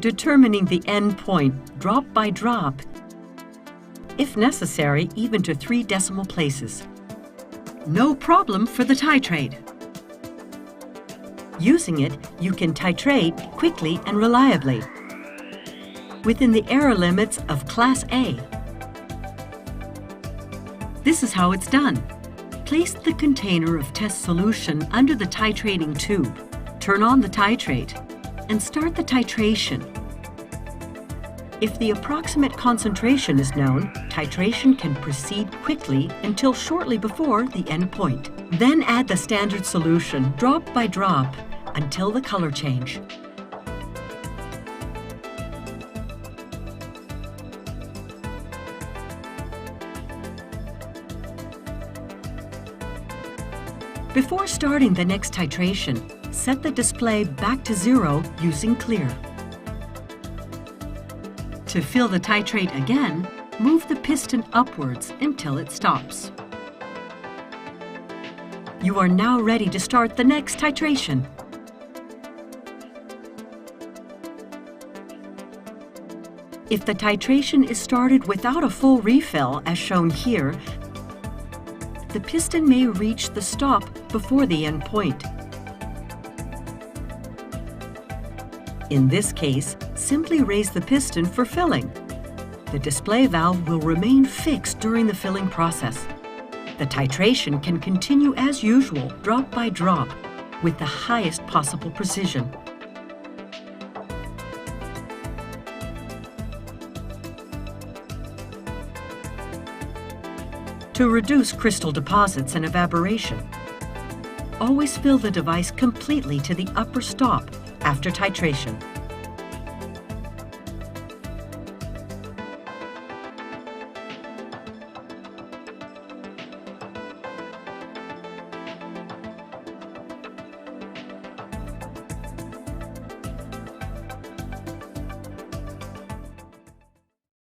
determining the end point drop by drop, if necessary even to 3 decimal places. No problem for the titrate. Using it, you can titrate quickly and reliably, within the error limits of Class A. This is how it's done. Place the container of test solution under the titrating tube, turn on the titrate, and start the titration. If the approximate concentration is known, titration can proceed quickly until shortly before the end point. Then add the standard solution, drop by drop, until the color change. Before starting the next titration, set the display back to 0 using clear. To fill the titrate again, move the piston upwards until it stops. You are now ready to start the next titration. If the titration is started without a full refill, as shown here, the piston may reach the stop before the end point. In this case, simply raise the piston for filling. The display valve will remain fixed during the filling process. The titration can continue as usual, drop by drop, with the highest possible precision. To reduce crystal deposits and evaporation, always fill the device completely to the upper stop after titration.